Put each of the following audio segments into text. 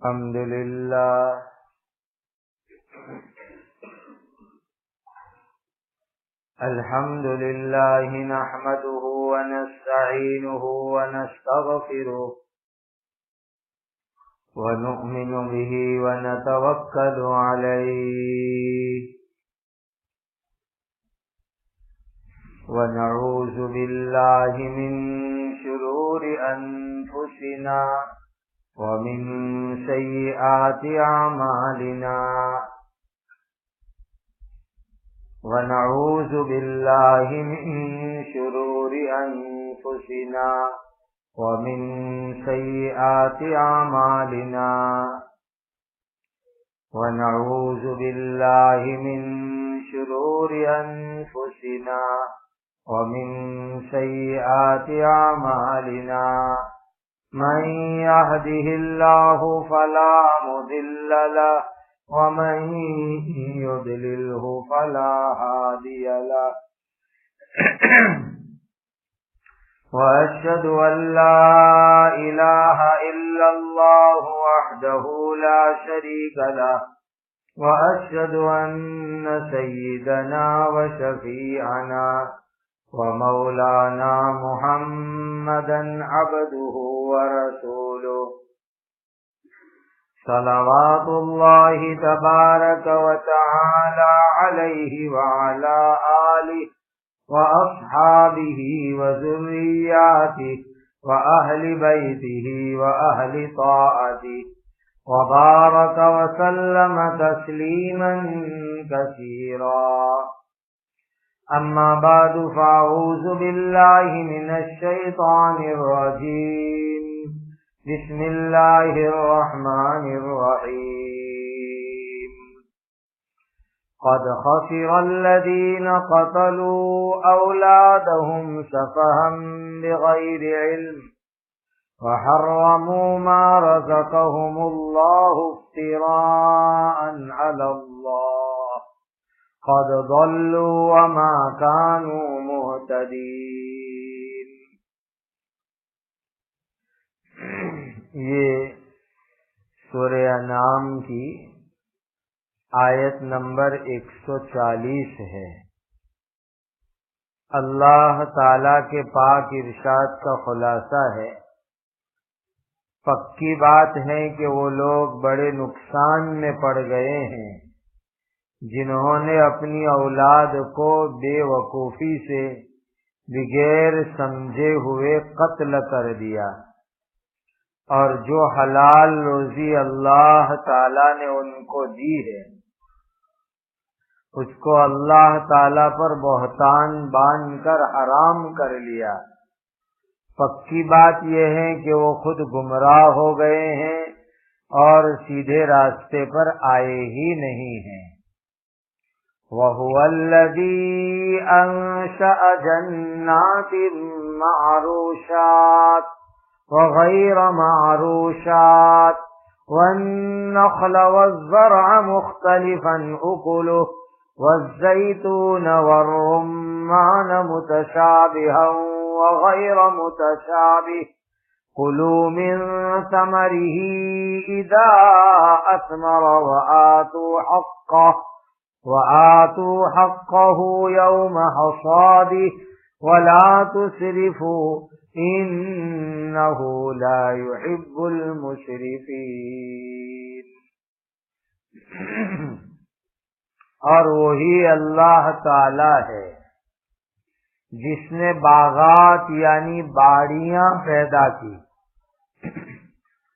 الحمد لله الحمد لله نحمده ونستعينه ونستغفره ونؤمن به ونتوكل عليه ونعوذ بالله من شرور أنفسنا ومن سيئات أعمالنا ونعوذ بالله من شرور أنفسنا ومن سيئات أعمالنا ونعوذ بالله من شرور أنفسنا ومن سيئات أعمالنا من يهده الله فلا مضل له ومن يضلله فلا هادي له وأشهد أن لا إله إلا الله وحده لا شريك له وأشهد أن سيدنا وشفيعنا ومولانا محمدا عبده ورسوله صلوات الله تبارك وتعالى عليه وعلى آله وأصحابه وذرياته وأهل بيته وأهل طاعته وبارك وسلم تسليما كثيرا أما بعد فأعوذ بالله من الشيطان الرجيم بسم الله الرحمن الرحيم قد خسر الذين قتلوا أولادهم سفها بغير علم وحرموا ما رزقهم الله افتراء على الله قد ضلوا وما كانوا مهتدين. یہ سورہ انعام کی آیت نمبر 140 ہے. اللہ تعالی کے پاک ارشاد کا خلاصہ ہے. پکی بات ہے کہ وہ لوگ بڑے نقصان میں پڑ گئے ہیں جنہوں نے اپنی اولاد کو بے وقوفی سے بغیر سمجھے ہوئے قتل کر دیا، اور جو حلال روزی اللہ تعالی نے ان کو دی ہے اس کو اللہ تعالی پر بہتان باندھ کر حرام کر لیا. پکی بات یہ ہے کہ وہ خود گمراہ ہو گئے ہیں اور سیدھے راستے پر آئے ہی نہیں ہیں. وَهُوَ الَّذِي أَنشَأَ جَنَّاتٍ مَّعْرُوشَاتٍ وغير معروشات والنخل والزرع مختلفا أكله والزيتون والرمان متشابها وغير متشابه كلوا من ثمره إذا أثمر وآتوا حقه يوم حصاده ولا تسرفوا انہ لا يحب المسرفین. اور وہی اللہ تعالی ہے جس نے باغات یعنی باڑیاں پیدا کی،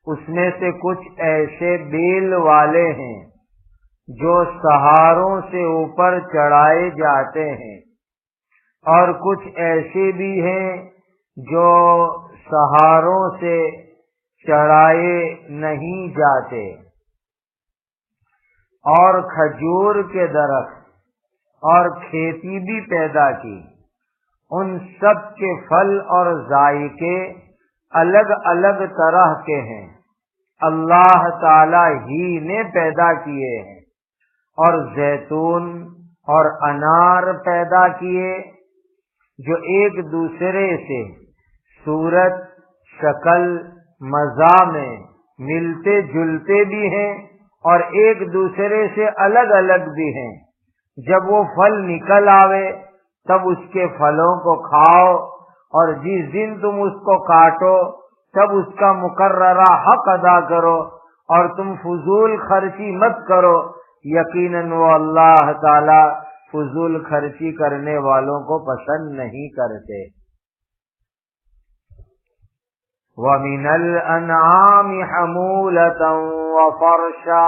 اس میں سے کچھ ایسے بیل والے ہیں جو سہاروں سے اوپر چڑھائے جاتے ہیں، اور کچھ ایسے بھی ہیں جو سہاروں سے چڑھائے نہیں جاتے. اور کھجور کے درخت اور کھیتی بھی پیدا کی، ان سب کے پھل اور ذائقے الگ الگ طرح کے ہیں، اللہ تعالی ہی نے پیدا کیے ہیں. اور زیتون اور انار پیدا کیے جو ایک دوسرے سے صورت، شکل، مزہ میں ملتے جلتے بھی ہیں اور ایک دوسرے سے الگ الگ بھی ہیں۔ جب وہ پھل نکل آوے تب اس کے پھلوں کو کھاؤ، اور جس دن تم اس کو کاٹو تب اس کا مقررہ حق ادا کرو، اور تم فضول خرچی مت کرو، یقیناً وہ اللہ تعالی فضول خرچی کرنے والوں کو پسند نہیں کرتے۔ وَمِنَ الْأَنْعَامِ حَمُولَةً وَفَرْشًا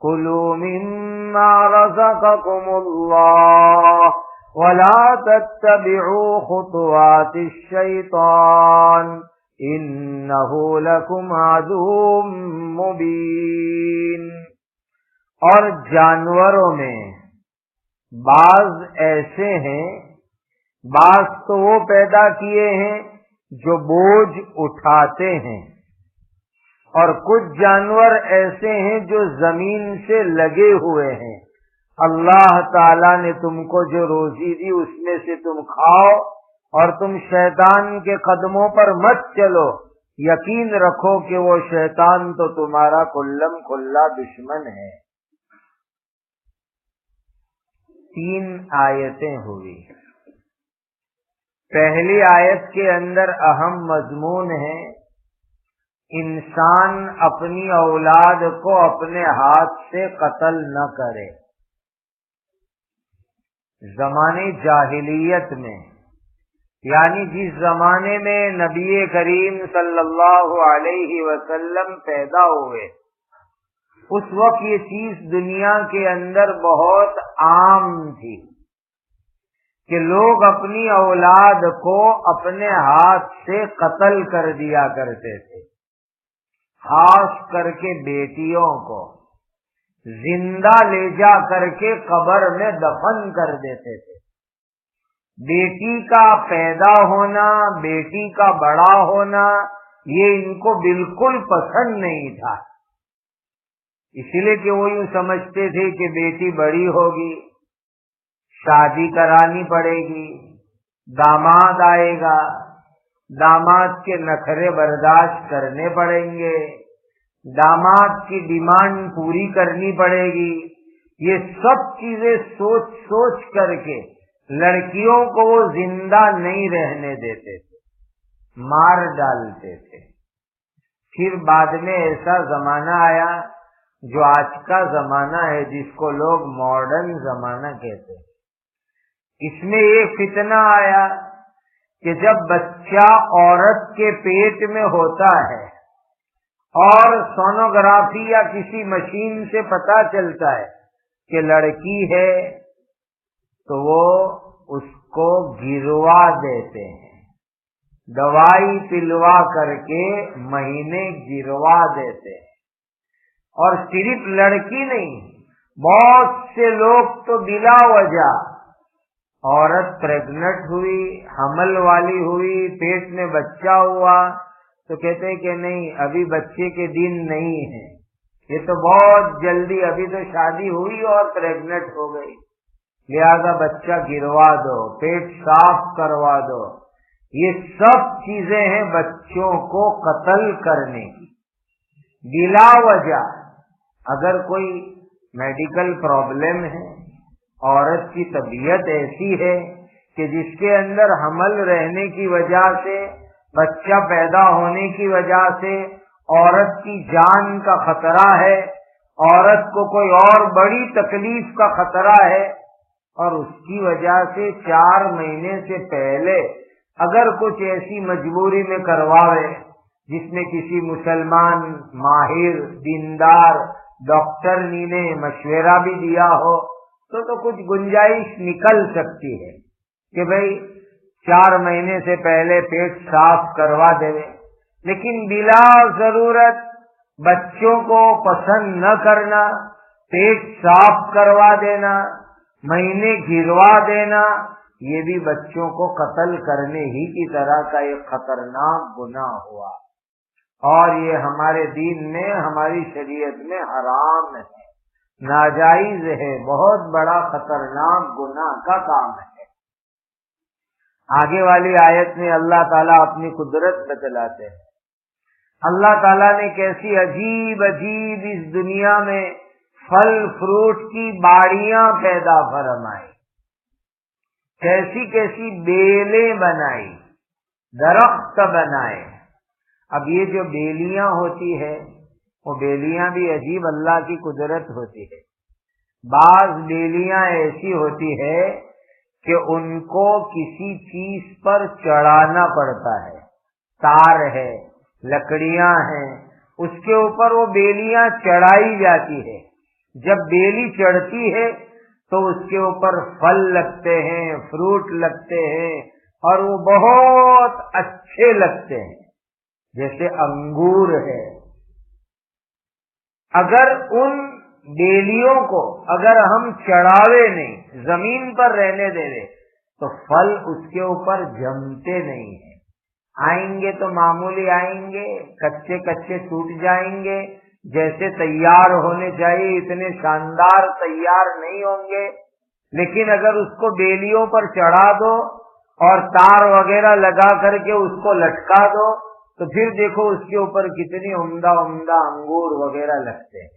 كُلُوا مِمَّا رَزَقَكُمُ اللَّهُ وَلَا تَتَّبِعُوا خُطُوَاتِ الشَّيْطَانِ إِنَّهُ لَكُمْ عَدُوٌّ مُبِينٌ۔ اور جانوروں میں بعض ایسے ہیں، بعض تو وہ پیدا کیے ہیں جو بوجھ اٹھاتے ہیں، اور کچھ جانور ایسے ہیں جو زمین سے لگے ہوئے ہیں۔ اللہ تعالیٰ نے تم کو جو روزی دی اس میں سے تم کھاؤ، اور تم شیطان کے قدموں پر مت چلو، یقین رکھو کہ وہ شیطان تو تمہارا کلم کھلا دشمن ہے۔ 3 آیتیں ہوئی۔ پہلی آیت کے اندر اہم مضمون ہے انسان اپنی اولاد کو اپنے ہاتھ سے قتل نہ کرے۔ زمانے جاہلیت میں، یعنی جس زمانے میں نبی کریم صلی اللہ علیہ وسلم پیدا ہوئے، اس وقت یہ چیز دنیا کے اندر بہت عام تھی کہ لوگ اپنی اولاد کو اپنے ہاتھ سے قتل کر دیا کرتے تھے، خاص کر کے بیٹیوں کو زندہ لے جا کر کے قبر میں دفن کر دیتے تھے۔ بیٹی کا پیدا ہونا، بیٹی کا بڑا ہونا، یہ ان کو بالکل پسند نہیں تھا، اس لیے کہ وہ یوں سمجھتے تھے کہ بیٹی بڑی ہوگی، شادی کرانی پڑے گی، داماد آئے گا، داماد کے نخرے برداشت کرنے پڑیں گے، داماد کی ڈیمانڈ پوری کرنی پڑے گی۔ یہ سب چیزیں سوچ سوچ کر کے لڑکیوں کو وہ زندہ نہیں رہنے دیتے تھے، مار ڈالتے تھے۔ پھر بعد میں ایسا زمانہ آیا جو آج کا زمانہ ہے، جس کو لوگ ماڈرن زمانہ کہتے ہیں۔ اس میں ایک فتنہ آیا کہ جب بچہ عورت کے پیٹ میں ہوتا ہے اور سونوگرافی یا کسی مشین سے پتہ چلتا ہے کہ لڑکی ہے، تو وہ اس کو گروا دیتے ہیں، دوائی پلوا کر کے مہینے گروا دیتے ہیں۔ اور صرف لڑکی نہیں، بہت سے لوگ تو بلا وجہ عورت پریگنٹ ہوئی، حمل والی ہوئی، پیٹ میں بچہ ہوا تو کہتے ہیں کہ نہیں ابھی بچے کے دن نہیں ہیں، یہ تو بہت جلدی، ابھی تو شادی ہوئی اور پریگنٹ ہو گئی، لہذا بچہ گروا دو، پیٹ صاف کروا دو۔ یہ سب چیزیں ہیں بچوں کو قتل کرنے کی بلا وجہ۔ اگر کوئی میڈیکل پرابلم ہے، عورت کی طبیعت ایسی ہے کہ جس کے اندر حمل رہنے کی وجہ سے، بچہ پیدا ہونے کی وجہ سے عورت کی جان کا خطرہ ہے، عورت کو کوئی اور بڑی تکلیف کا خطرہ ہے، اور اس کی وجہ سے 4 مہینے سے پہلے اگر کچھ ایسی مجبوری میں کرواوے جس میں کسی مسلمان ماہر دیندار ڈاکٹر نے مشورہ بھی دیا ہو تو کچھ گنجائش نکل سکتی ہے کہ بھئی 4 مہینے سے پہلے پیٹ صاف کروا دے، لیکن بلا ضرورت بچوں کو پسند نہ کرنا، پیٹ صاف کروا دینا، مہینے گروا دینا، یہ بھی بچوں کو قتل کرنے ہی کی طرح کا ایک خطرناک گناہ ہوا، اور یہ ہمارے دین میں، ہماری شریعت میں حرام ہے، ناجائز ہے، بہت بڑا خطرناک گناہ کا کام ہے۔ آگے والی آیت میں اللہ تعالیٰ اپنی قدرت بتلاتے ہیں، اللہ تعالیٰ نے کیسی عجیب عجیب اس دنیا میں پھل فروٹ کی باڑیاں پیدا فرمائی، کیسی کیسی بیلیں بنائی، درخت بنائے۔ اب یہ جو بیلیاں ہوتی ہے وہ بیلیاں بھی عجیب اللہ کی قدرت ہوتی ہے۔ بعض بیلیاں ایسی ہوتی ہے کہ ان کو کسی چیز پر چڑھانا پڑتا ہے، تار ہے، لکڑیاں ہیں، اس کے اوپر وہ بیلیاں چڑھائی جاتی ہے۔ جب بیلی چڑھتی ہے تو اس کے اوپر پھل لگتے ہیں، فروٹ لگتے ہیں، اور وہ بہت اچھے لگتے ہیں، جیسے انگور ہے۔ اگر ان بیلیوں کو اگر ہم چڑھاوے نہیں، زمین پر رہنے دے دے، تو پھل اس کے اوپر جمتے نہیں ہیں، آئیں گے تو معمولی آئیں گے، کچے کچے ٹوٹ جائیں گے، جیسے تیار ہونے چاہیے اتنے شاندار تیار نہیں ہوں گے۔ لیکن اگر اس کو بیلیوں پر چڑھا دو اور تار وغیرہ لگا کر کے اس کو لٹکا دو تو پھر دیکھو اس کے اوپر کتنی عمدہ عمدہ انگور وغیرہ لگتے ہیں۔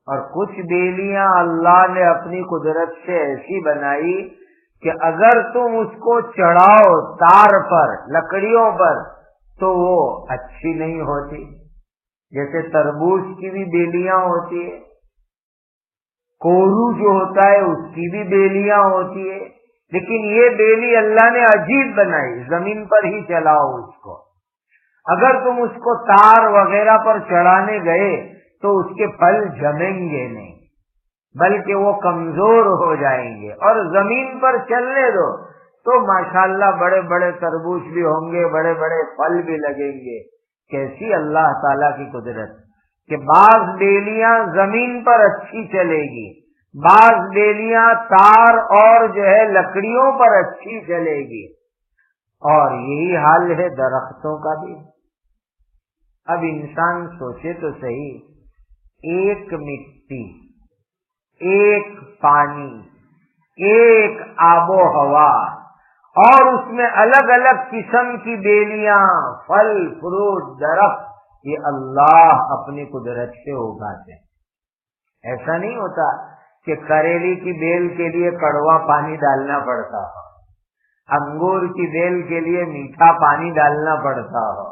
اور کچھ بیلیاں اللہ نے اپنی قدرت سے ایسی بنائی کہ اگر تم اس کو چڑھاؤ تار پر، لکڑیوں پر، تو وہ اچھی نہیں ہوتی۔ جیسے تربوز کی بھی بیلیاں ہوتی ہے، کورو جو ہوتا ہے اس کی بھی بیلیاں ہوتی ہے، لیکن یہ بیلی اللہ نے عجیب بنائی، زمین پر ہی چلاؤ اس کو۔ اگر تم اس کو تار وغیرہ پر چڑھانے گئے تو اس کے پھل جمیں گے نہیں، بلکہ وہ کمزور ہو جائیں گے، اور زمین پر چلنے دو تو ماشاءاللہ بڑے بڑے تربوز بھی ہوں گے، بڑے بڑے پھل بھی لگیں گے۔ کیسی اللہ تعالیٰ کی قدرت کہ بعض بیلیاں زمین پر اچھی چلے گی، بعض بیلیاں تار اور جو ہے لکڑیوں پر اچھی چلے گی، اور یہی حال ہے درختوں کا بھی۔ اب انسان سوچے تو صحیح، ایک مٹی، ایک پانی، ایک آب و ہوا، اور اس میں الگ الگ قسم کی بیلیاں، پھل فروٹ، درخت، یہ اللہ اپنی قدرت سے اگاتے ہیں۔ ایسا نہیں ہوتا کہ کریلی کی بیل کے لیے کڑوا پانی ڈالنا پڑتا ہو، انگور کی بیل کے لیے میٹھا پانی ڈالنا پڑتا ہو،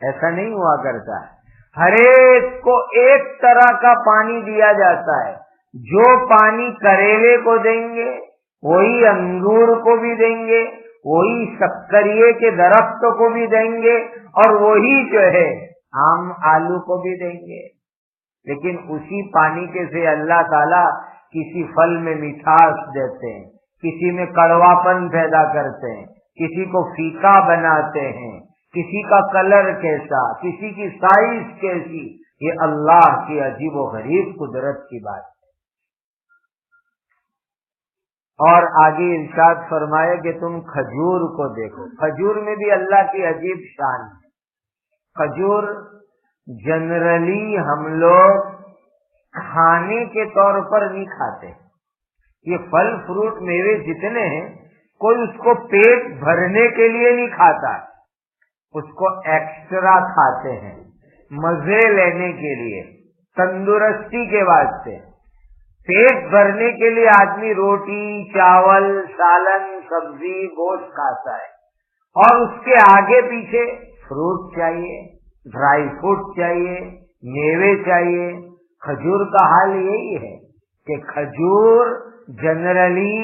ایسا نہیں ہوا کرتا ہے۔ ہر ایک کو ایک طرح کا پانی دیا جاتا ہے، جو پانی کریلے کو دیں گے وہی انگور کو بھی دیں گے، وہی شکریے کے درخت کو بھی دیں گے، اور وہی جو ہے آم آلو کو بھی دیں گے۔ لیکن اسی پانی کے سے اللہ تعالیٰ کسی پھل میں مٹھاس دیتے ہیں، کسی میں کڑواپن پیدا کرتے ہیں، کسی کو پھیکا بناتے ہیں، کسی کا کلر کیسا، کسی کی سائز کیسی، یہ اللہ کی عجیب و غریب قدرت کی بات ہے۔ اور آگے ارشاد فرمائے کہ تم کھجور کو دیکھو، کھجور میں بھی اللہ کی عجیب شان ہے۔ کھجور جنرلی ہم لوگ کھانے کے طور پر نہیں کھاتے، یہ پھل فروٹ میوے جتنے ہیں کوئی اس کو پیٹ بھرنے کے لیے نہیں کھاتا، اس کو ایکسٹرا کھاتے ہیں، مزے لینے کے لیے، تندرستی کے واسطے۔ پیٹ بھرنے کے لیے آدمی روٹی، چاول، سالن، سبزی، گوشت کھاتا ہے، اور اس کے آگے پیچھے فروٹ چاہیے، ڈرائی فروٹ چاہیے، میوے چاہیے۔ کھجور کا حال یہی ہے کہ کھجور جنرلی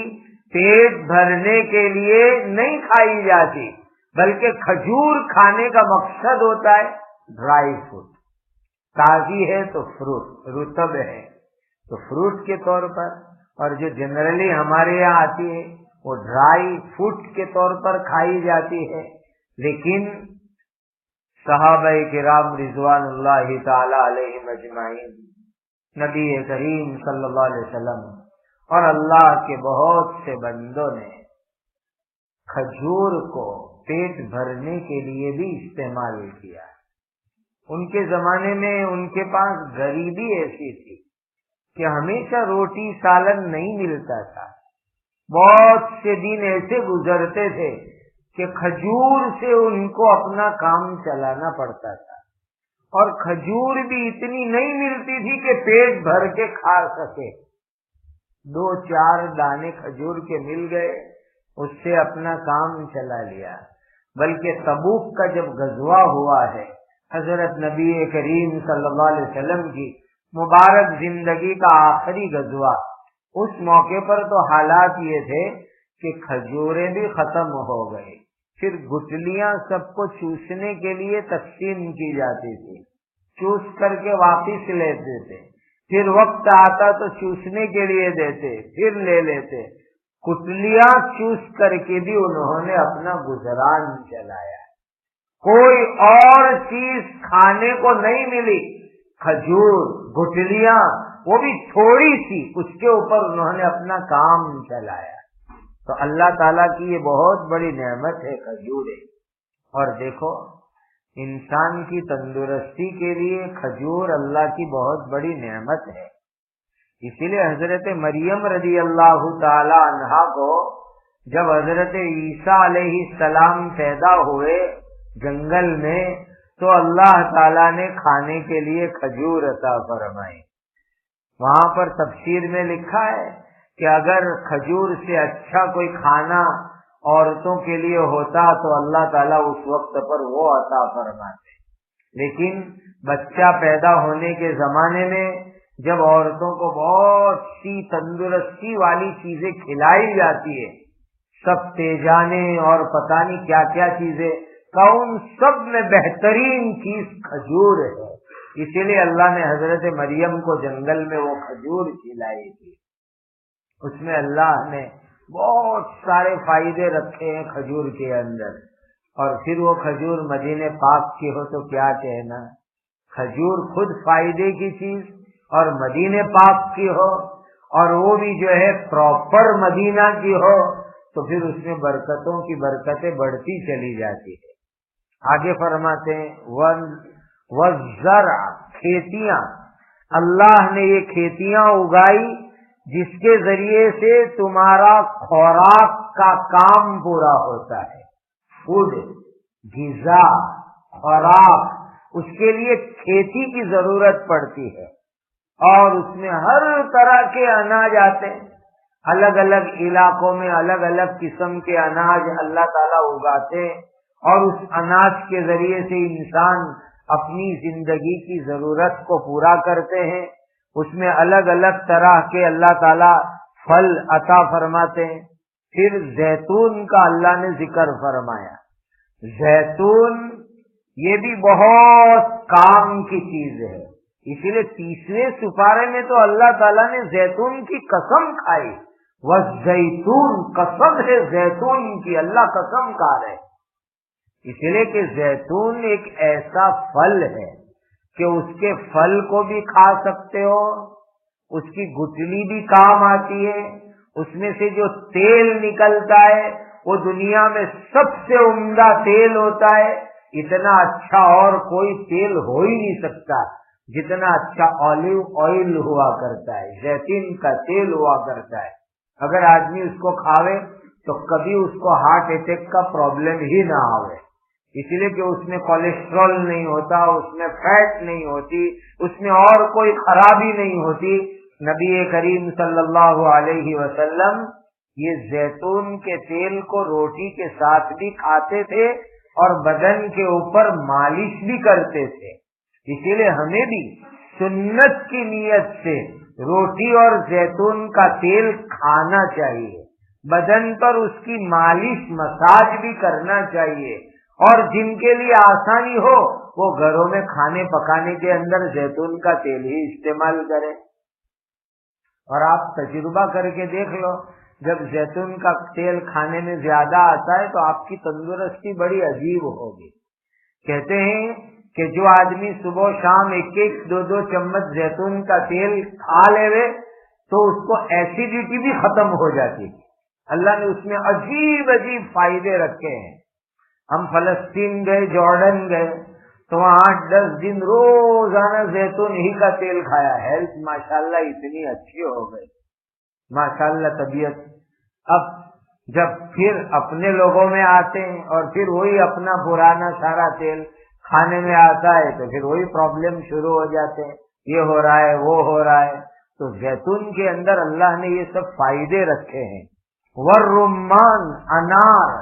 پیٹ بھرنے کے لیے نہیں کھائی جاتی، بلکہ کھجور کھانے کا مقصد ہوتا ہے ڈرائی فروٹ، تازی ہے تو فروٹ، رطب ہے تو فروٹ کے طور پر، اور جو جنرلی ہمارے یہاں آتی ہے وہ ڈرائی فروٹ کے طور پر کھائی جاتی ہے۔ لیکن صحابہ کرام رضوان اللہ تعالی علیہم اجمعین، نبی کریم صلی اللہ علیہ وسلم اور اللہ کے بہت سے بندوں نے کھجور کو پیٹ بھرنے کے لیے بھی استعمال کیا۔ ان کے زمانے میں ان کے پاس غریبی ایسی تھی کہ ہمیشہ روٹی سالن نہیں ملتا تھا، بہت سے دن ایسے گزرتے تھے کہ کھجور سے ان کو اپنا کام چلانا پڑتا تھا۔ اور کھجور بھی اتنی نہیں ملتی تھی کہ پیٹ بھر کے کھا سکے، 2-4 دانے کھجور کے مل گئے، اس سے اپنا کام چلا لیا۔ بلکہ تبوک کا جب غزوہ ہوا ہے، حضرت نبی کریم صلی اللہ علیہ وسلم کی مبارک زندگی کا آخری غزوہ، اس موقع پر تو حالات یہ تھے کہ کھجوریں بھی ختم ہو گئی، پھر گٹلیاں سب کو چوسنے کے لیے تقسیم کی جاتی تھی، چوس کر کے واپس لیتے تھے، پھر وقت آتا تو چوسنے کے لیے دیتے، پھر لے لیتے، گٹلیاں چوس کر کے بھی انہوں نے اپنا گزران چلایا۔ کوئی اور چیز کھانے کو نہیں ملی، کھجور، گٹلیاں، وہ بھی تھوڑی سی، اس کے اوپر انہوں نے اپنا کام چلایا۔ تو اللہ تعالیٰ کی یہ بہت بڑی نعمت ہے کھجوریں۔ اور دیکھو، انسان کی تندرستی کے لیے کھجور اللہ کی بہت بڑی نعمت ہے۔ اسی لیے حضرت مریم رضی اللہ تعالی عنہا کو جب حضرت عیسیٰ علیہ السلام پیدا ہوئے جنگل میں، تو اللہ تعالیٰ نے کھانے کے لیے کھجور عطا فرمائی۔ وہاں پر تفسیر میں لکھا ہے کہ اگر کھجور سے اچھا کوئی کھانا عورتوں کے لیے ہوتا تو اللہ تعالیٰ اس وقت پر وہ عطا فرماتے، لیکن بچہ پیدا ہونے کے زمانے میں جب عورتوں کو بہت سی تندرستی والی چیزیں کھلائی جاتی ہے، سب تیجانے اور پتہ نہیں کیا کیا چیزیں، ان سب میں بہترین چیز کھجور ہے۔ اسی لیے اللہ نے حضرت مریم کو جنگل میں وہ کھجور کھلائی تھی۔ اس میں اللہ نے بہت سارے فائدے رکھے ہیں کھجور کے اندر، اور پھر وہ کھجور مدینے پاک کی ہو تو کیا کہنا۔ کھجور خود فائدے کی چیز اور مدینے پاک کی ہو، اور وہ بھی جو ہے پراپر مدینہ کی ہو، تو پھر اس میں برکتوں کی برکتیں بڑھتی چلی جاتی ہے۔ آگے فرماتے ہیں وَالزَّرْعَ، کھیتیاں، اللہ نے یہ کھیتیاں اگائی جس کے ذریعے سے تمہارا خوراک کا کام پورا ہوتا ہے۔ فوڈ، غذا، خوراک، اس کے لیے کھیتی کی ضرورت پڑتی ہے، اور اس میں ہر طرح کے اناج آتے ہیں، الگ الگ علاقوں میں الگ الگ قسم کے اناج اللہ تعالیٰ اگاتے ہیں، اور اس اناج کے ذریعے سے انسان اپنی زندگی کی ضرورت کو پورا کرتے ہیں۔ اس میں الگ الگ طرح کے اللہ تعالیٰ پھل عطا فرماتے ہیں۔ پھر زیتون کا اللہ نے ذکر فرمایا۔ زیتون یہ بھی بہت کام کی چیز ہے، اسی لیے 30ویں سپارے میں تو اللہ تعالیٰ نے زیتون کی قسم کھائی، والزیتون، قسم ہے زیتون کی، اللہ قسم کھا رہے، اس لیے کہ زیتون ایک ایسا پھل ہے کہ اس کے پھل کو بھی کھا سکتے ہو، اس کی گٹلی بھی کام آتی ہے، اس میں سے جو تیل نکلتا ہے وہ دنیا میں سب سے عمدہ تیل ہوتا ہے، اتنا اچھا اور کوئی تیل ہو ہی نہیں سکتا جتنا اچھا اولیو آئل ہوا کرتا ہے، زیتون کا تیل ہوا کرتا ہے۔ اگر آدمی اس کو کھاوے تو کبھی اس کو ہارٹ اٹیک کا پرابلم ہی نہ آوے، اس لیے کہ اس میں کولیسٹرول نہیں ہوتا، اس میں فیٹ نہیں ہوتی، اس میں اور کوئی خرابی نہیں ہوتی۔ نبی کریم صلی اللہ علیہ وسلم یہ زیتون کے تیل کو روٹی کے ساتھ بھی کھاتے تھے اور بدن کے اوپر مالش بھی کرتے تھے۔ اسی لیے ہمیں بھی سنت کی نیت سے روٹی اور زیتون کا تیل کھانا چاہیے، بدن پر اس کی مالش، مساج بھی کرنا چاہیے، اور جن کے لیے آسانی ہو وہ گھروں میں کھانے پکانے کے اندر زیتون کا تیل ہی استعمال کریں۔ اور آپ تجربہ کر کے دیکھ لو، جب زیتون کا تیل کھانے میں زیادہ آتا ہے تو آپ کی تندرستی بڑی عجیب ہوگی۔ کہتے ہیں کہ جو آدمی صبح شام 1-2 چمچ زیتون کا تیل کھا لے تو اس کو ایسیڈیٹی بھی ختم ہو جاتی ہے۔ اللہ نے اس میں عجیب عجیب فائدے رکھے ہیں۔ ہم فلسطین گئے، جارڈن گئے، تو وہاں 8-10 دن روزانہ زیتون ہی کا تیل کھایا، ہیلتھ ماشاءاللہ اتنی اچھی ہو گئی، ماشاءاللہ طبیعت۔ اب جب پھر اپنے لوگوں میں آتے ہیں اور پھر وہی اپنا پرانا سارا تیل کھانے میں آتا ہے تو پھر وہی پرابلم شروع ہو جاتے ہیں، یہ ہو رہا ہے وہ ہو رہا ہے۔ تو زیتون کے اندر اللہ نے یہ سب فائدے رکھے ہیں۔ والرمان، انار،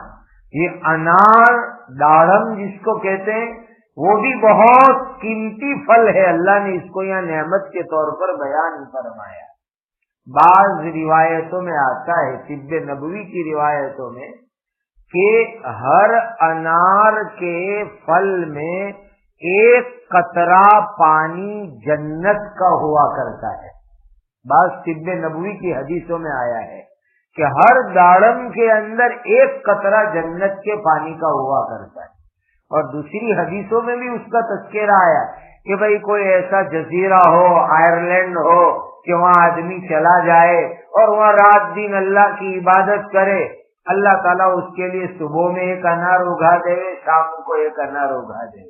یہ انار داڑم جس کو کہتے ہیں وہ بھی بہت قیمتی پھل ہے، اللہ نے اس کو یہاں نعمت کے طور پر بیان فرمایا۔ بعض روایتوں میں آتا ہے، طب نبوی کی روایتوں میں، کہ ہر انار کے پھل میں ایک قطرہ پانی جنت کا ہوا کرتا ہے۔ بعض طب نبوی کی حدیثوں میں آیا ہے کہ ہر داڑم کے اندر ایک قطرہ جنت کے پانی کا ہوا کرتا ہے۔ اور دوسری حدیثوں میں بھی اس کا تذکرہ آیا کہ بھئی کوئی ایسا جزیرہ ہو، آئرلینڈ ہو، کہ وہاں آدمی چلا جائے اور وہاں رات دن اللہ کی عبادت کرے، اللہ تعالیٰ اس کے لیے صبح میں ایک انار اگا دے، شام کو ایک انار اگا دے،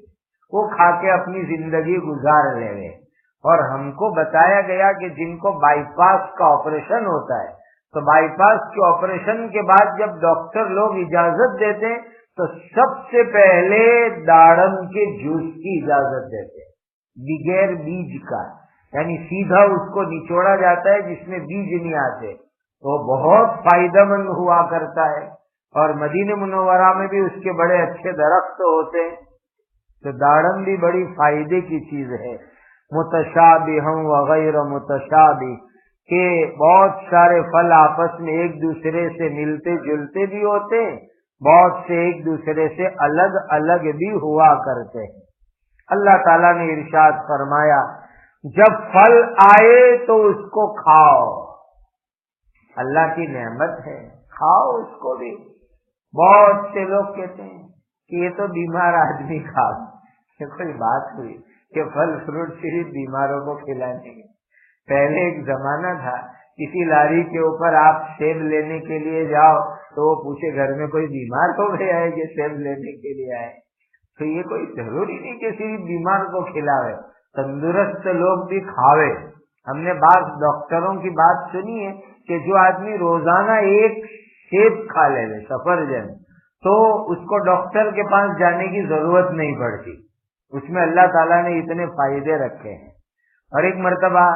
وہ کھا کے اپنی زندگی گزار لے۔ اور ہم کو بتایا گیا کہ جن کو بائی پاس کا آپریشن ہوتا ہے، تو بائی پاس کے آپریشن کے بعد جب ڈاکٹر لوگ اجازت دیتے ہیں تو سب سے پہلے داڑم کے جوس کی اجازت دیتے ہیں، بغیر بیج کا، یعنی سیدھا اس کو نچوڑا جاتا ہے جس میں بیج نہیں آتے، تو بہت فائدہ مند ہوا کرتا ہے۔ اور مدینہ منورہ میں بھی اس کے بڑے اچھے درخت ہوتے ہیں، تو داڑم بھی بڑی فائدے کی چیز ہے۔ متشابہ وغیر متشابہ، کہ بہت سارے پھل آپس میں ایک دوسرے سے ملتے جلتے بھی ہوتے ہیں، بہت سے ایک دوسرے سے الگ الگ بھی ہوا کرتے ہیں۔ اللہ تعالیٰ نے ارشاد فرمایا جب پھل آئے تو اس کو کھاؤ، اللہ کی نعمت ہے، کھاؤ اس کو بھی۔ بہت سے لوگ کہتے ہیں کہ یہ تو بیمار آدمی کھا، یہ کوئی بات ہوئی کہ پھل فروٹ صرف بیماروں کو کھلانے کے؟ پہلے ایک زمانہ تھا، کسی لاری کے اوپر آپ سیب لینے کے لیے جاؤ تو وہ پوچھے گھر میں کوئی بیمار ہو گیا ہے کہ سیب لینے کے لیے آئے؟ تو یہ کوئی ضروری نہیں کہ صرف بیمار کو کھلاوے، تندرست لوگ بھی کھاوے۔ ہم نے بعض ڈاکٹروں کی بات سنی ہے کہ جو آدمی روزانہ ایک سیب کھا لے سفرجن، تو اس کو ڈاکٹر کے پاس جانے کی ضرورت نہیں پڑتی، اس میں اللہ تعالیٰ نے اتنے فائدے رکھے ہیں۔ اور ایک مرتبہ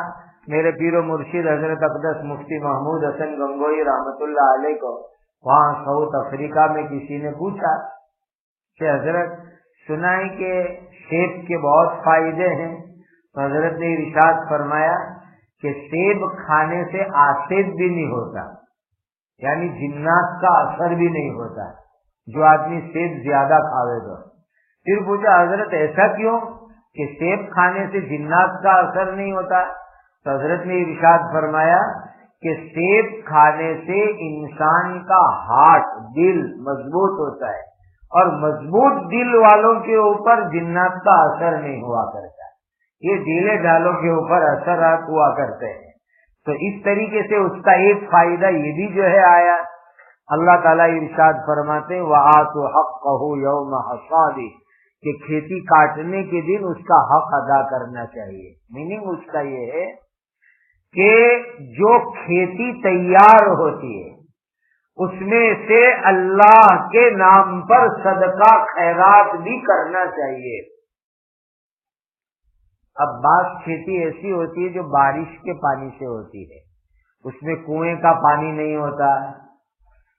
میرے پیر و مرشد حضرت اقدس مفتی محمود حسن گنگوئی رحمت اللہ علیہ کو وہاں ساؤتھ افریقہ میں کسی نے پوچھا کہ حضرت سنا ہے کہ سیب کے بہت فائدے ہیں، تو حضرت نے ارشاد فرمایا کہ سیب کھانے سے آسیب بھی نہیں ہوتا، یعنی جنات کا اثر بھی نہیں ہوتا جو آدمی سیب زیادہ کھاوے تو۔ پھر پوچھا حضرت ایسا کیوں کہ سیب کھانے سے جنات کا اثر نہیں ہوتا؟ تو حضرت نے ارشاد فرمایا کہ سیب کھانے سے انسان کا ہارٹ، دل مضبوط ہوتا ہے، اور مضبوط دل والوں کے اوپر جنات کا اثر نہیں ہوا کرتا، یہ ڈھیلے ڈالوں کے اوپر اثرات ہوا کرتے ہیں۔ تو اس طریقے سے اس کا ایک فائدہ یہ بھی جو ہے آیا، اللہ تعالیٰ ارشاد فرماتے ہیں وَآتُوا حَقَّهُ يَوْمَ حَصَادِهِ، کہ کھیتی کاٹنے کے دن اس کا حق ادا کرنا چاہیے۔ میننگ اس کا یہ ہے کہ جو کھیتی تیار ہوتی ہے اس میں سے اللہ کے نام پر صدقہ خیرات بھی کرنا چاہیے۔ اب بعض کھیتی ایسی ہوتی ہے جو بارش کے پانی سے ہوتی ہے، اس میں کنویں کا پانی نہیں ہوتا،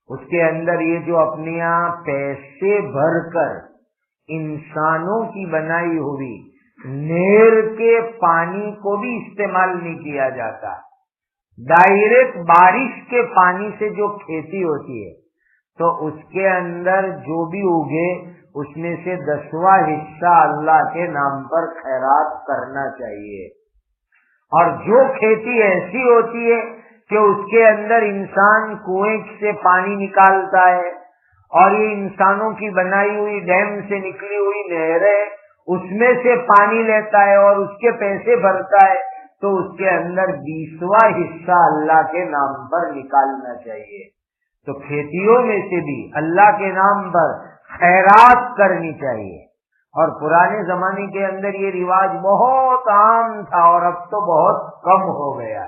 اس کے اندر یہ جو اپنے یہاں پیسے بھر کر انسانوں کی بنائی ہوئی نہر کے پانی کو بھی استعمال نہیں کیا جاتا، ڈائریکٹ بارش کے پانی سے جو کھیتی ہوتی ہے تو اس کے اندر جو بھی اگے اس میں سے 10واں حصہ اللہ کے نام پر خیرات کرنا چاہیے۔ اور جو کھیتی ایسی ہوتی ہے کہ اس کے اندر انسان کنویں سے پانی نکالتا ہے اور یہ انسانوں کی بنائی ہوئی ڈیم سے نکلی ہوئی نہریں اس میں سے پانی لیتا ہے اور اس کے پیسے بھرتا ہے، تو اس کے اندر 20واں حصہ اللہ کے نام پر نکالنا چاہیے۔ تو کھیتیوں میں سے بھی اللہ کے نام پر خیرات کرنی چاہیے۔ اور پرانے زمانے کے اندر یہ رواج بہت عام تھا اور اب تو بہت کم ہو گیا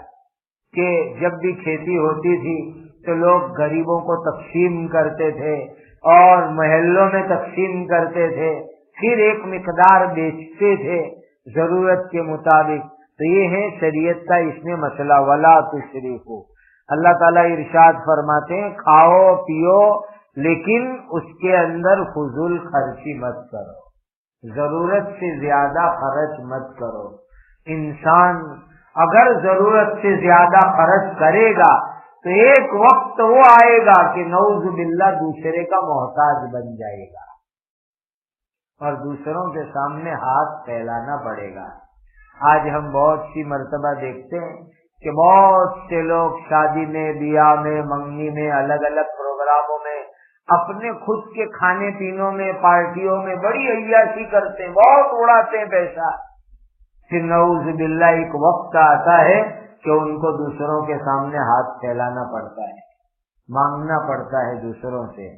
کہ جب بھی کھیتی ہوتی تھی تو لوگ غریبوں کو تقسیم کرتے تھے اور محلوں میں تقسیم کرتے تھے پھر ایک مقدار بیچتے تھے ضرورت کے مطابق. تو یہ ہے شریعت کا اس میں مسئلہ. ولا تشرفوا، اللہ تعالیٰ ارشاد فرماتے ہیں کھاؤ پیو لیکن اس کے اندر فضول خرچی مت کرو، ضرورت سے زیادہ خرچ مت کرو. انسان اگر ضرورت سے زیادہ خرچ کرے گا تو ایک وقت وہ آئے گا کہ نعوذ باللہ دوسرے کا محتاج بن جائے گا اور دوسروں کے سامنے ہاتھ پھیلانا پڑے گا. آج ہم بہت سی مرتبہ دیکھتے ہیں کہ بہت سے لوگ شادی میں، بیاہ میں، منگنی میں، الگ الگ پروگراموں میں اپنے خود کے کھانے پینوں میں، پارٹیوں میں بڑی عیاشی کرتے ہیں، بہت اڑاتے ہیں پیسہ. پھر نعوذ باللہ ایک وقت آتا ہے کہ ان کو دوسروں کے سامنے ہاتھ پھیلانا پڑتا ہے، مانگنا پڑتا ہے دوسروں سے.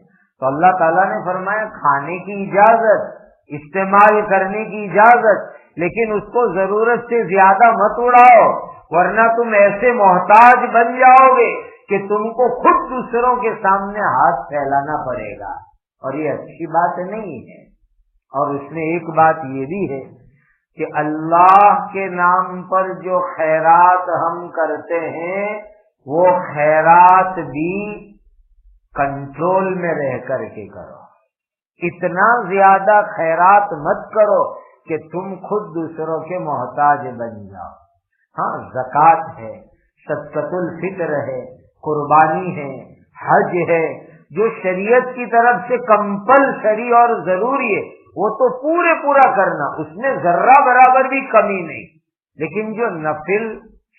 تو اللہ تعالیٰ نے فرمایا کھانے کی اجازت، استعمال کرنے کی اجازت، لیکن اس کو ضرورت سے زیادہ مت اڑاؤ ورنہ تم ایسے محتاج بن جاؤ گے کہ تم کو خود دوسروں کے سامنے ہاتھ پھیلانا پڑے گا، اور یہ اچھی بات نہیں ہے. اور اس میں ایک بات یہ بھی ہے کہ اللہ کے نام پر جو خیرات ہم کرتے ہیں وہ خیرات بھی کنٹرول میں رہ کر کے کرو. اتنا زیادہ خیرات مت کرو کہ تم خود دوسروں کے محتاج بن جاؤ. ہاں زکوٰۃ ہے، صدقۃ الفطر ہے، قربانی ہے، حج ہے، جو شریعت کی طرف سے کمپلسری اور ضروری ہے وہ تو پورا کرنا، اس میں ذرہ برابر بھی کمی نہیں. لیکن جو نفل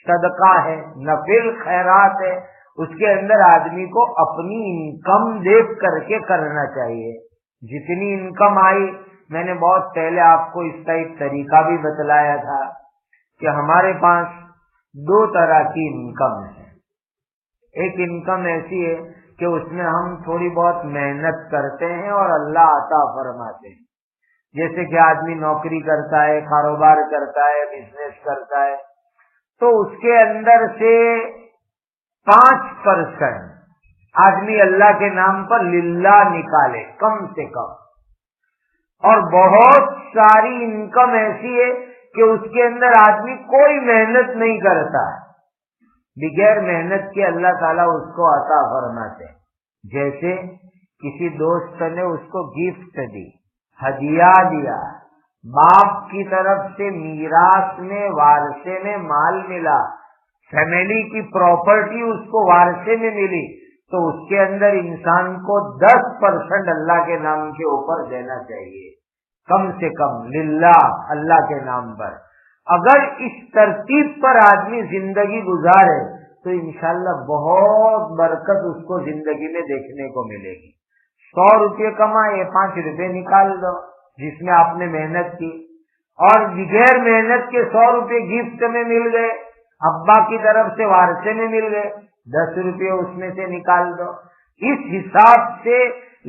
صدقہ ہے، نفل خیرات ہے، اس کے اندر آدمی کو اپنی انکم دیکھ کر کے کرنا چاہیے. جتنی انکم آئی، میں نے بہت پہلے آپ کو اس کا ایک طریقہ بھی بتلایا تھا کہ ہمارے پاس دو طرح کی انکم ہے. ایک انکم ایسی ہے کہ اس میں ہم تھوڑی بہت محنت کرتے ہیں اور اللہ عطا فرماتے ہیں. جیسے کہ آدمی نوکری کرتا ہے، کاروبار کرتا ہے، بزنس کرتا ہے، تو اس کے اندر سے 5% آدمی اللہ کے نام پر للہ نکالے کم سے کم. اور بہت ساری انکم ایسی ہے کہ اس کے اندر آدمی کوئی محنت نہیں کرتا، بغیر محنت کے اللہ تعالیٰ اس کو عطا فرماتے. جیسے کسی دوست نے اس کو گفٹ دی، ہدیہ دیا، باپ کی طرف سے میراث میں، وارثے میں مال ملا، فیملی کی پراپرٹی اس کو وارثے میں ملی، تو اس کے اندر انسان کو 10% اللہ کے نام کے اوپر دینا چاہیے، کم سے کم للہ، اللہ کے نام پر. اگر اس ترتیب پر آدمی زندگی گزارے تو انشاءاللہ بہت برکت اس کو زندگی میں دیکھنے کو ملے گی. 100 روپے کمائے، 5 روپے نکال دو جس میں آپ نے محنت کی، اور بغیر محنت کے 100 روپے گفٹ میں مل گئے، ابا کی طرف سے وارثے میں مل گئے، 10 روپے اس میں سے نکال دو. اس حساب سے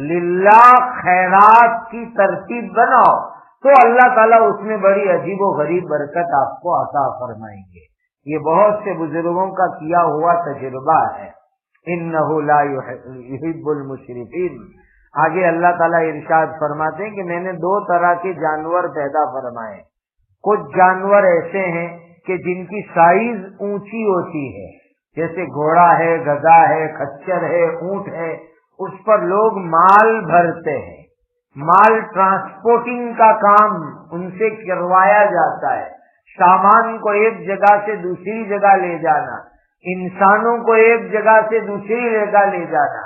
للہ خیرات کی ترتیب بناؤ تو اللہ تعالیٰ اس میں بڑی عجیب و غریب برکت آپ کو عطا فرمائیں گے. یہ بہت سے بزرگوں کا کیا ہوا تجربہ ہے. انہ لا یحب المسرفین. آگے اللہ تعالیٰ ارشاد فرماتے ہیں کہ میں نے 2 طرح کے جانور پیدا فرمائے. کچھ جانور ایسے ہیں کہ جن کی سائز اونچی ہوتی ہے، جیسے گھوڑا ہے، گدھا ہے، خچر ہے، اونٹ ہے، اس پر لوگ مال بھرتے ہیں، مال ٹرانسپورٹنگ کا کام ان سے کروایا جاتا ہے. سامان کو ایک جگہ سے دوسری جگہ لے جانا، انسانوں کو ایک جگہ سے دوسری جگہ لے جانا.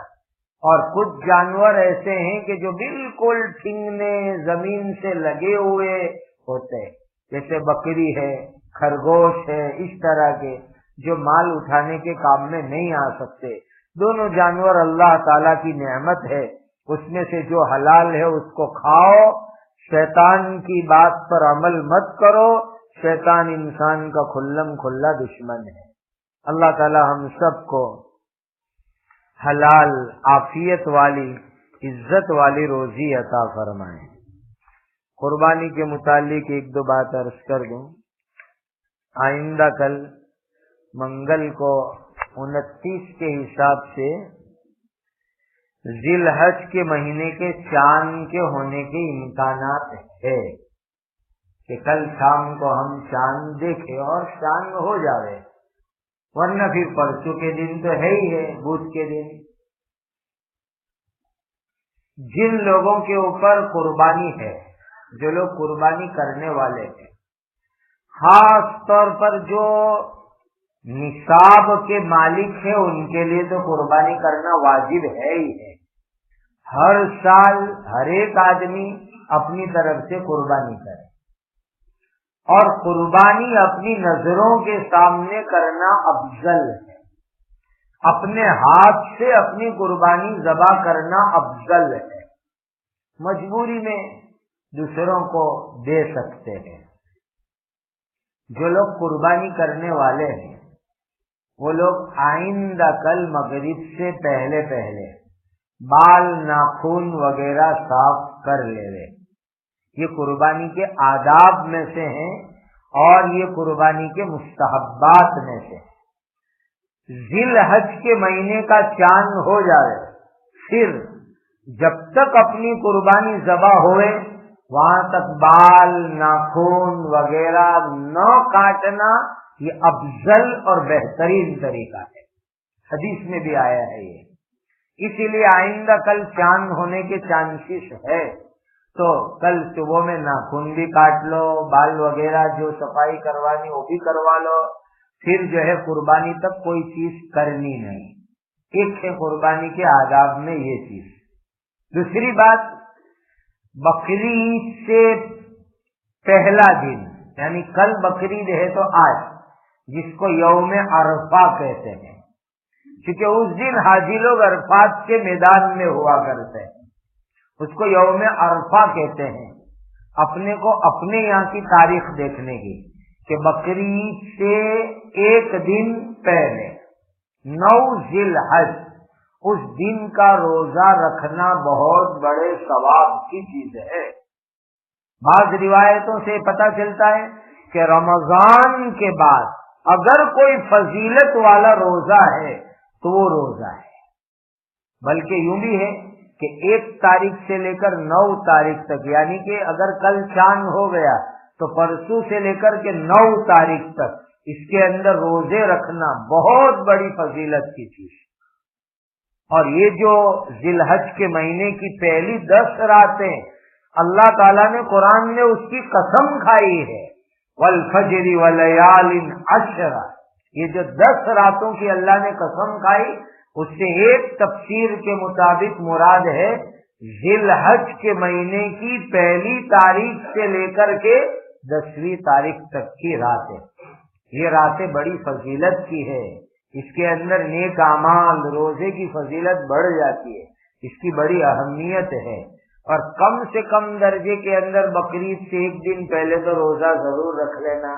اور کچھ جانور ایسے ہیں کہ جو بالکل ٹھنگنے زمین سے لگے ہوئے ہوتے ہیں، جیسے بکری ہے، خرگوش ہے، اس طرح کے جو مال اٹھانے کے کام میں نہیں آ سکتے. دونوں جانور اللہ تعالیٰ کی نعمت ہے، اس میں سے جو حلال ہے اس کو کھاؤ. شیطان کی بات پر عمل مت کرو، شیطان انسان کا کھلم کھلا دشمن ہے. اللہ تعالیٰ ہم سب کو حلال، عافیت والی، عزت والی روزی عطا فرمائے. قربانی کے متعلق 1-2 بات عرض کر دوں. آئندہ کل منگل کو 29 کے حساب سے ذی الحج کے مہینے کے چاند کے ہونے کے امکانات ہیں. ہے کہ کل شام کو ہم چاند دیکھے اور چاند ہو جاوے، ورنہ پھر پرسوں کے دن تو ہے ہی ہے، بدھ کے دن۔ جن لوگوں کے اوپر قربانی ہے، جو لوگ قربانی کرنے والے ہیں، خاص طور پر جو نصاب کے مالک ہیں، ان کے لیے تو قربانی کرنا واجب ہے ہی ہے۔ ہر سال ہر ایک آدمی اپنی طرف سے قربانی کرے، اور قربانی اپنی نظروں کے سامنے کرنا افضل ہے۔ اپنے ہاتھ سے اپنی قربانی ذبح کرنا افضل ہے۔ مجبوری میں دوسروں کو دے سکتے ہیں۔ جو لوگ قربانی کرنے والے ہیں وہ لوگ آئندہ کل مغرب سے پہلے بال ناخن وغیرہ صاف کر لے۔ یہ قربانی کے آداب میں سے ہیں اور یہ قربانی کے مستحبات میں سے ہیں۔ ذی الحج کے مہینے کا چاند ہو جائے، پھر جب تک اپنی قربانی ذبح ہوئے وہاں تک بال ناخن وغیرہ نہ کاٹنا، یہ افضل اور بہترین طریقہ ہے۔ حدیث میں بھی آیا ہے یہ۔ اسی لیے آئندہ کل چاند ہونے کے چانسز ہے، تو کل صبح میں ناخن بھی کاٹ لو، بال وغیرہ جو صفائی کروانی وہ بھی کروا لو، پھر جو ہے قربانی تک کوئی چیز کرنی نہیں۔ ایک ہے قربانی کے آداب میں یہ چیز۔ دوسری بات، بقری عید سے پہلا دن، یعنی کل بقری عید ہے تو آج، جس کو یوم عرفہ کہتے ہیں، کیونکہ اس دن حاجی لوگ عرفات کے میدان میں ہوا کرتے ہیں، اس کو یوم عرفہ کہتے ہیں۔ اپنے کو اپنے یہاں کی تاریخ دیکھنے کی کہ بقری عید سے ایک دن پہلے 9 ذی الحج، اس دن کا روزہ رکھنا بہت بڑے ثواب کی چیز ہے۔ بعض روایتوں سے پتہ چلتا ہے کہ رمضان کے بعد اگر کوئی فضیلت والا روزہ ہے تو وہ روزہ ہے۔ بلکہ یوں بھی ہے کہ 1 تاریخ سے لے کر 9 تاریخ تک، یعنی کہ اگر کل چاند ہو گیا تو پرسوں سے لے کر کے 9 تاریخ تک اس کے اندر روزے رکھنا بہت بڑی فضیلت کی چیز۔ اور یہ جو ذی الحج کے مہینے کی پہلی 10 راتیں اللہ تعالیٰ نے قرآن میں اس کی قسم کھائی ہے، والفجر ولیال عشر، یہ جو 10 راتوں کی اللہ نے قسم کھائی، اس سے ایک تفسیر کے مطابق مراد ہے ذی الحج کے مہینے کی پہلی تاریخ سے لے کر کے 10ویں تاریخ تک کی راتیں۔ یہ راتیں بڑی فضیلت کی ہے، اس کے اندر نیک اعمال، روزے کی فضیلت بڑھ جاتی ہے، اس کی بڑی اہمیت ہے۔ اور کم سے کم درجے کے اندر بقرعید سے ایک دن پہلے تو روزہ ضرور رکھ لینا،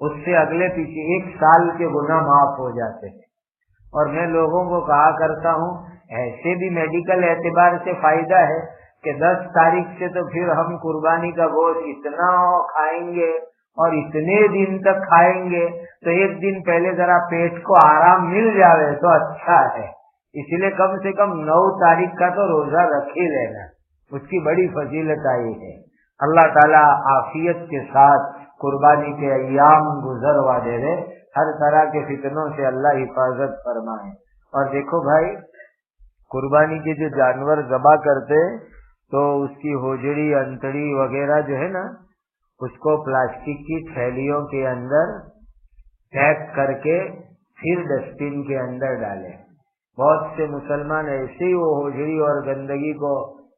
اس سے اگلے پیچھے 1 سال کے گناہ معاف ہو جاتے ہیں۔ اور میں لوگوں کو کہا کرتا ہوں، ایسے بھی میڈیکل اعتبار سے فائدہ ہے کہ 10 تاریخ سے تو پھر ہم قربانی کا گوشت اتنا کھائیں گے اور اتنے دن تک کھائیں گے، تو 1 دن پہلے ذرا پیٹ کو آرام مل جاوے تو اچھا ہے۔ اس لیے کم سے کم 9 تاریخ کا تو روزہ رکھ ہی لینا، اس کی بڑی فضیلت آئی ہے۔ اللہ تعالیٰ عافیت کے ساتھ قربانی کے ایام گزروا دے رہے، ہر طرح کے فتنوں سے اللہ حفاظت فرمائے۔ اور دیکھو بھائی، قربانی کے جو جانور ذبح کرتے تو اس کی ہوجڑی انتڑی وغیرہ جو ہے نا، اس کو پلاسٹک کی تھیلیوں کے اندر پیک کر کے پھر ڈسٹ بن کے اندر ڈالیں۔ بہت سے مسلمان ایسے ہی وہ ہوجڑی اور گندگی کو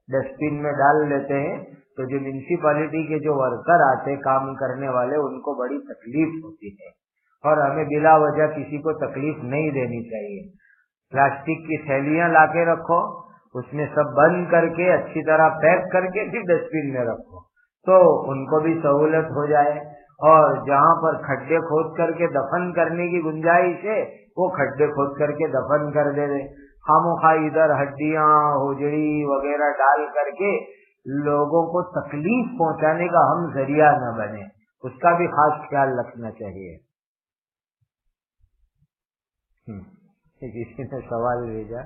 ڈسٹ بن میں ڈال لیتے ہیں، تو جو میونسپلٹی کے جو ورکر آتے کام کرنے والے، ان کو بڑی تکلیف ہوتی ہے، اور ہمیں بلا وجہ کسی کو تکلیف نہیں دینی چاہیے۔ پلاسٹک کی تھیلیاں لا کے رکھو، اس میں سب بند کر کے اچھی طرح پیک کر کے پھر ڈسٹ بن میں رکھو، تو ان کو بھی سہولت ہو جائے۔ اور جہاں پر کھڈے کھود کر کے دفن کرنے کی گنجائش ہے، وہ کھڈے کھود کر کے دفن کر دے دے۔ خامخواہ ادھر ہڈیاں ہوجڑی وغیرہ ڈال کر کے لوگوں کو تکلیف پہنچانے کا ہم ذریعہ نہ بنے، اس کا بھی خاص خیال رکھنا چاہیے۔ کسی نے سوال بھیجا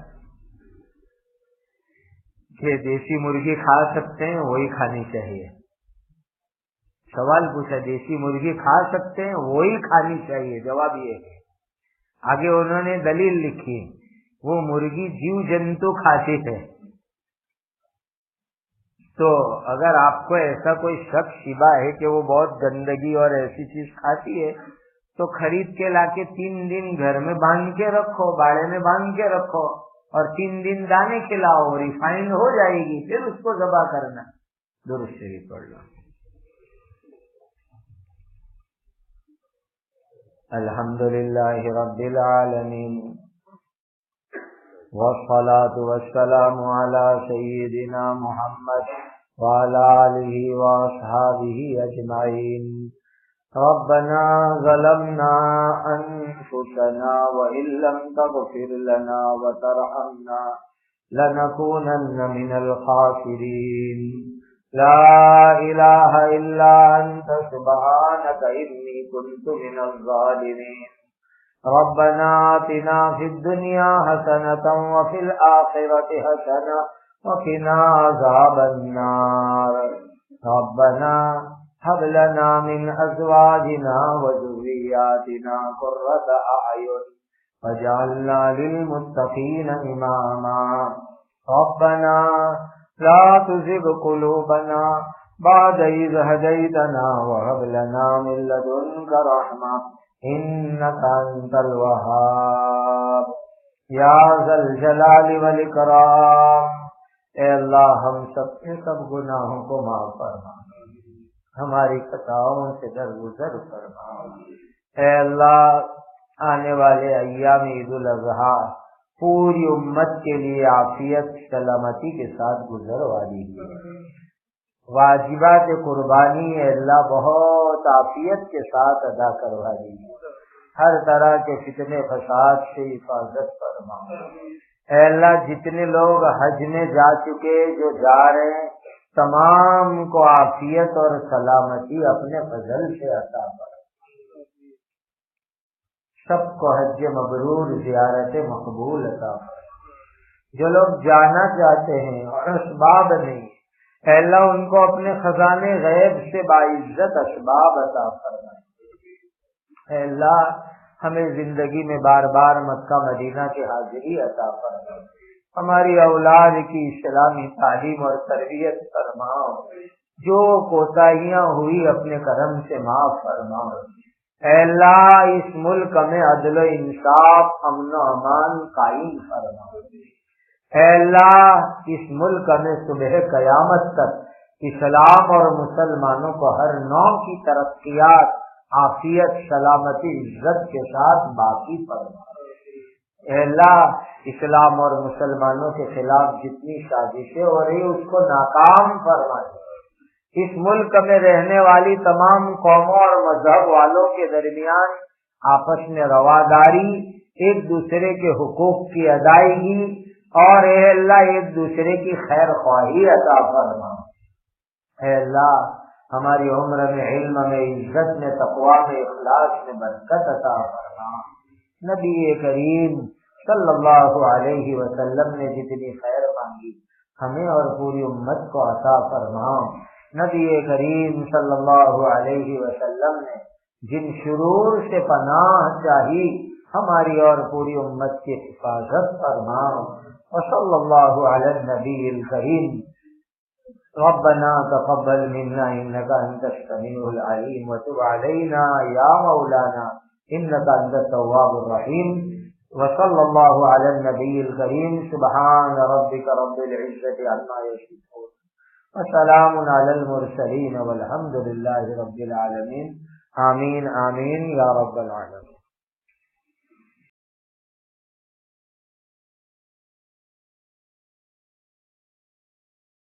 کہ دیسی مرغی کھا سکتے ہیں؟ وہی کھانی چاہیے، سوال پوچھا دیسی مرغی کھا سکتے ہیں؟ وہی کھانی چاہیے، جواب یہ ہے۔ آگے انہوں نے دلیل لکھی، وہ مرغی جیو جنتو کھاتی ہے، تو اگر آپ کو ایسا کوئی شک شبہ ہے کہ وہ بہت گندگی اور ایسی چیز کھاتی ہے تو خرید کے لا کے 3 دن گھر میں باندھ کے رکھو، باڑے میں باندھ کے رکھو اور 3 دن دانے کھلاؤ، ریفائنڈ ہو جائے گی، پھر اس کو ذبح کرنا۔ درست شریف پڑھ لو۔ الحمدللہ رب العالمین والصلاة والسلام علی سیدنا محمد وعلی آلہ واصحابہ اجمعین۔ ربنا ظلمنا انفسنا وإن لم تغفر لنا وترحمنا لنكونن من الخاسرين لا إله إلا أنت سبحانك إني كنت من الظالمين ربنا آتنا في الدنيا حسنة وفي الآخرة حسنة وقنا عذاب النار ربنا هب لنا من أزواجنا وذرياتنا قرة أعين واجعلنا للمتقين إماما ربنا لا تزغ قلوبنا بعد إذ هديتنا وهب لنا من لدنك رحمة إنك أنت الوهاب يا ذا الجلال والإكرام۔ اے اللہ ہم سب کے سب گناہوں کو معاف فرما، ہماری خطاؤں سے درگزر فرما۔ اے اللہ آنے والے ایام عید الاضحیٰ پوری امت کے لیے عافیت سلامتی کے ساتھ گزروا دیجیے۔ واجبات قربانی اے اللہ بہت عافیت کے ساتھ ادا کروا دیجیے، ہر طرح کے فتنے فساد سے حفاظت فرما۔ اے اللہ جتنے لوگ حج میں جا چکے، جو جا رہے ہیں، تمام کو عافیت اور سلامتی اپنے فضل سے عطا فرما، سب کو حج مبرور زیارت مقبول عطا فرما۔ جو لوگ جانا چاہتے ہیں اور اسباب نہیں، اے اللہ ان کو اپنے خزانے غیب سے باعزت اسباب عطا فرما۔ اے اللہ ہمیں زندگی میں بار بار مکہ مدینہ کی حاضری عطا فرما، ہماری اولاد کی اسلامی تعلیم اور تربیت فرماؤ، جو کوتاہیاں ہوئی اپنے کرم سے معاف فرماؤ۔ اے اللہ اس ملک میں عدل و انصاف، امن و امان قائم فرماؤ۔ اے اللہ اس ملک میں صبح قیامت تک اسلام اور مسلمانوں کو ہر نوع کی ترقیات، عافیت، سلامتی، عزت کے ساتھ باقی فرما۔ اے اللہ اسلام اور مسلمانوں کے خلاف جتنی سازشیں ہو رہی اس کو ناکام فرما۔ اس ملک میں رہنے والی تمام قوموں اور مذہب والوں کے درمیان آپس میں رواداری، ایک دوسرے کے حقوق کی ادائیگی اور اے اللہ ایک دوسرے کی خیر خواہی عطا فرما۔ اے اللہ ہماری عمر میں، علم میں، عزت میں، تقویٰ میں، اخلاص میں برکت عطا فرما۔ نبی کریم صلی اللہ علیہ وسلم نے جتنی خیر مانگی ہمیں اور پوری امت کو عطا فرما۔ نبی کریم صلی اللہ علیہ وسلم نے جن شرور سے پناہ چاہی ہماری اور پوری امت کی حفاظت فرما۔ وصلی اللہ علی النبی الکریم۔ ربنا تقبل منا انك انت السميع العليم وتب علينا يا مولانا انك انت التواب الرحيم وصلى الله على النبي الكريم سبحان ربك رب العزة عما يصفون وسلام على المرسلين والحمد لله رب العالمين آمين آمين يا رب العالمين۔